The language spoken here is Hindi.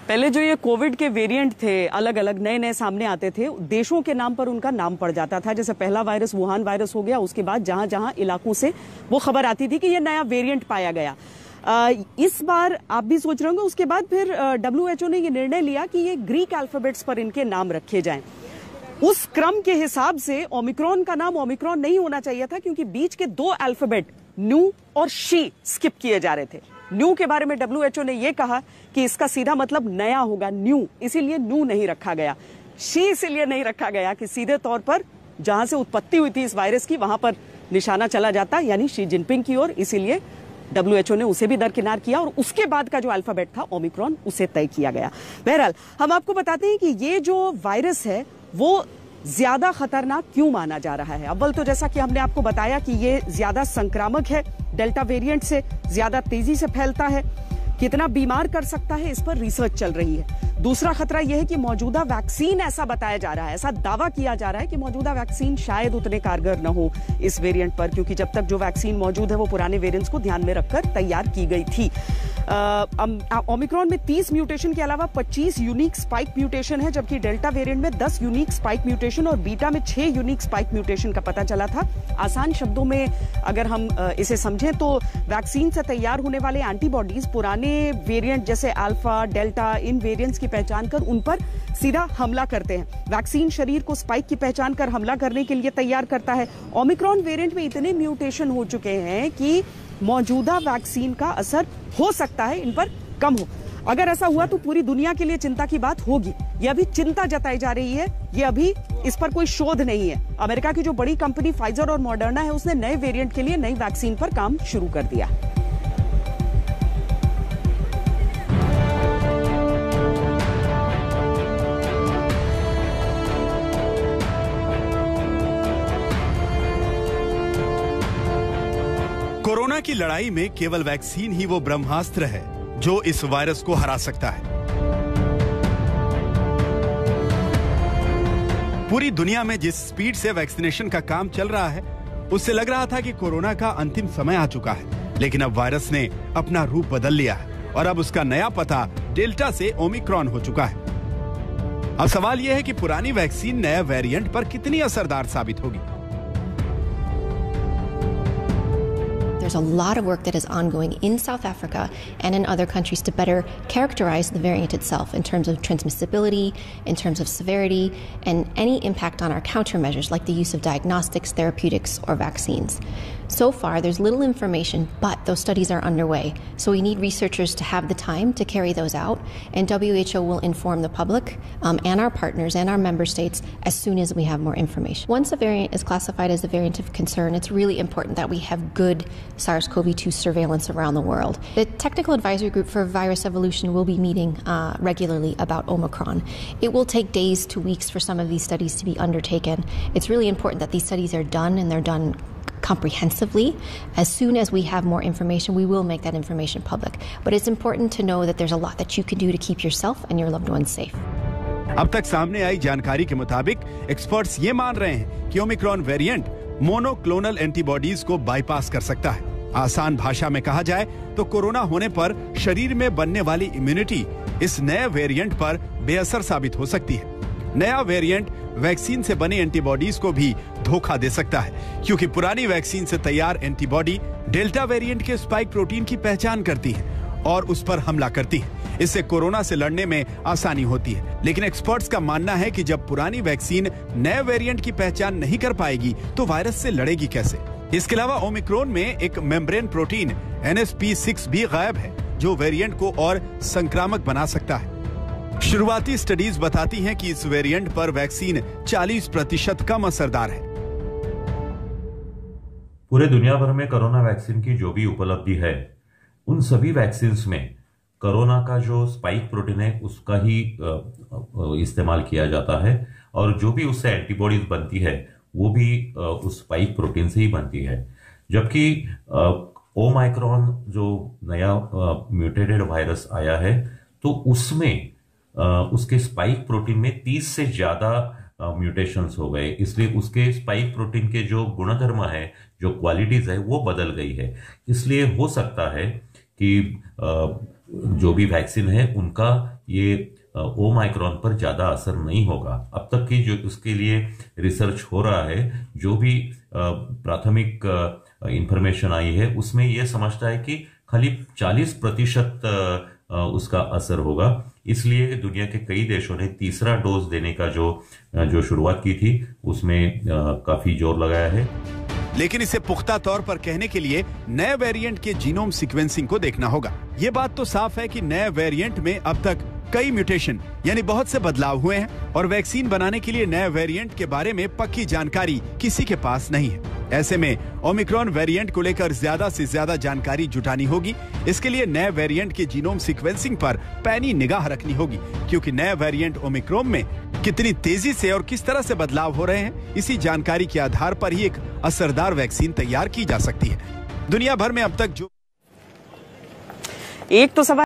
पहले जो ये कोविड के वेरिएंट थे, अलग अलग नए नए सामने आते थे, देशों के नाम पर उनका नाम पड़ जाता था। जैसे पहला वायरस वुहान वायरस हो गया, उसके बाद जहां जहां इलाकों से वो खबर आती थी कि ये नया वेरिएंट पाया गया। इस बार आप भी सोच रहे होंगे, उसके बाद फिर WHO ने ये निर्णय लिया कि ये ग्रीक अल्फाबेट्स पर इनके नाम रखे जाएं। उस क्रम के हिसाब से ओमिक्रॉन का नाम ओमिक्रॉन नहीं होना चाहिए था, क्योंकि बीच के 2 अल्फाबेट न्यू और शी स्किप किए जा रहे थे। न्यू के बारे में WHO ने यह कहा कि इसका सीधा मतलब नया होगा, न्यू, इसीलिए न्यू नहीं रखा गया। शी इसीलिए नहीं रखा गया कि सीधे तौर पर जहां से उत्पत्ति हुई थी इस वायरस की, वहां पर निशाना चला जाता, यानी शी जिनपिंग की ओर। इसीलिए WHO ने उसे भी दरकिनार किया और उसके बाद का जो अल्फाबेट था ओमिक्रॉन, उसे तय किया गया। बहरहाल हम आपको बताते हैं कि ये जो वायरस है वो ज्यादा खतरनाक क्यों माना जा रहा है। अव्वल तो जैसा कि हमने आपको बताया कि ये ज्यादा संक्रामक है, डेल्टा वेरिएंट से ज्यादा तेजी से फैलता है, कितना बीमार कर सकता है इस पर रिसर्च चल रही है। दूसरा खतरा यह है कि मौजूदा वैक्सीन, ऐसा बताया जा रहा है, ऐसा दावा किया जा रहा है कि मौजूदा वैक्सीन शायद उतने कारगर न हो इस वेरिएंट पर, क्योंकि जब तक जो वैक्सीन मौजूद है वो पुराने वेरिएंट्स को ध्यान में रखकर तैयार की गई थी। ओमिक्रॉन में 30 म्यूटेशन के अलावा 25 यूनिक स्पाइक म्यूटेशन है, जबकि डेल्टा वेरिएंट में 10 यूनिक स्पाइक म्यूटेशन और बीटा में 6 यूनिक स्पाइक म्यूटेशन का पता चला था। आसान शब्दों में अगर हम इसे समझें तो वैक्सीन से तैयार होने वाले एंटीबॉडीज पुराने वेरिएंट जैसे अल्फा, डेल्टा, इन वेरिएंट्स की पहचान कर उन पर सीधा हमला करते हैं। वैक्सीन शरीर को स्पाइक की पहचान कर हमला करने के लिए तैयार करता है। ओमिक्रॉन वेरिएंट में इतने म्यूटेशन हो चुके हैं कि मौजूदा वैक्सीन का असर हो सकता है इन पर कम हो। अगर ऐसा हुआ तो पूरी दुनिया के लिए चिंता की बात होगी। यह अभी चिंता जताई जा रही है, ये अभी इस पर कोई शोध नहीं है। अमेरिका की जो बड़ी कंपनी फाइजर और मॉडर्ना है, उसने नए वेरिएंट के लिए नई वैक्सीन पर काम शुरू कर दिया। कोरोना की लड़ाई में केवल वैक्सीन ही वो ब्रह्मास्त्र है जो इस वायरस को हरा सकता है। पूरी दुनिया में जिस स्पीड से वैक्सीनेशन का काम चल रहा है, उससे लग रहा था कि कोरोना का अंतिम समय आ चुका है। लेकिन अब वायरस ने अपना रूप बदल लिया है और अब उसका नया पता डेल्टा से ओमिक्रॉन हो चुका है। अब सवाल यह है कि पुरानी वैक्सीन नए वेरिएंट पर कितनी असरदार साबित होगी। There's a lot of work that is ongoing in South Africa and in other countries to better characterize the variant itself in terms of transmissibility, in terms of severity, and any impact on our countermeasures like the use of diagnostics, therapeutics, or vaccines. So far, there's little information, but those studies are underway. So we need researchers to have the time to carry those out, and WHO will inform the public and our partners and our member states as soon as we have more information. Once a variant is classified as a variant of concern, it's really important that we have good SARS-CoV-2 surveillance around the world. The Technical Advisory Group for Virus Evolution will be meeting regularly about Omicron. It will take days to weeks for some of these studies to be undertaken. It's really important that these studies are done, and they're done comprehensively. As soon as we have more information, we will make that information public. But it's important to know that there's a lot that you can do to keep yourself and your loved ones safe. अब तक सामने आई जानकारी के मुताबिक एक्सपर्ट्स ये मान रहे हैं कि ओमिक्रॉन वेरिएंट मोनोक्लोनल एंटीबॉडीज को बाईपास कर सकता है। आसान भाषा में कहा जाए तो कोरोना होने पर शरीर में बनने वाली इम्यूनिटी इस नए वेरिएंट पर बेअसर साबित हो सकती है। नया वेरिएंट वैक्सीन से बनी एंटीबॉडीज को भी धोखा दे सकता है, क्योंकि पुरानी वैक्सीन से तैयार एंटीबॉडी डेल्टा वेरिएंट के स्पाइक प्रोटीन की पहचान करती है और उस पर हमला करती है। इससे कोरोना से लड़ने में आसानी होती है। लेकिन एक्सपर्ट्स का मानना है कि जब पुरानी वैक्सीन नए वेरिएंट की पहचान नहीं कर पाएगी तो वायरस से लड़ेगी कैसे। इसके अलावा ओमिक्रॉन में एक मेम्ब्रेन प्रोटीन NSP6 भी गायब है, जो वेरिएंट को और संक्रामक बना सकता है। शुरुआती स्टडीज बताती हैं कि इस वेरिएंट पर वैक्सीन 40% कम असरदार है। पूरे दुनिया भर में कोरोना वैक्सीन की जो भी उपलब्धि है, उन सभी वैक्सीन में कोरोना का जो स्पाइक प्रोटीन है उसका ही इस्तेमाल किया जाता है, और जो भी उससे एंटीबॉडीज बनती है वो भी उस स्पाइक प्रोटीन से ही बनती है। जबकि ओमाइक्रॉन जो नया म्यूटेटेड वायरस आया है, तो उसमें उसके स्पाइक प्रोटीन में 30 से ज्यादा म्यूटेशंस हो गए, इसलिए उसके स्पाइक प्रोटीन के जो गुणधर्म है, जो क्वालिटीज है, वो बदल गई है। इसलिए हो सकता है कि जो भी वैक्सीन है उनका ये ओमाइक्रॉन पर ज्यादा असर नहीं होगा। अब तक की जो उसके लिए रिसर्च हो रहा है, जो भी प्राथमिक इंफॉर्मेशन आई है, उसमें यह समझता है कि खाली 40% उसका असर होगा। इसलिए दुनिया के कई देशों ने तीसरा डोज देने का जो शुरुआत की थी उसमें काफी जोर लगाया है। लेकिन इसे पुख्ता तौर पर कहने के लिए नए वेरिएंट के जीनोम सीक्वेंसिंग को देखना होगा। ये बात तो साफ है कि नए वेरिएंट में अब तक कई म्यूटेशन यानी बहुत से बदलाव हुए हैं और वैक्सीन बनाने के लिए नए वेरिएंट के बारे में पक्की जानकारी किसी के पास नहीं है। ऐसे में ओमिक्रॉन वेरिएंट को लेकर ज्यादा से ज्यादा जानकारी जुटानी होगी। इसके लिए नए वेरिएंट के जीनोम सीक्वेंसिंग पर पैनी निगाह रखनी होगी, क्योंकि नए वेरिएंट ओमिक्रॉन में कितनी तेजी से और किस तरह से बदलाव हो रहे हैं, इसी जानकारी के आधार पर ही एक असरदार वैक्सीन तैयार की जा सकती है। दुनिया भर में अब तक जो एक तो सवाल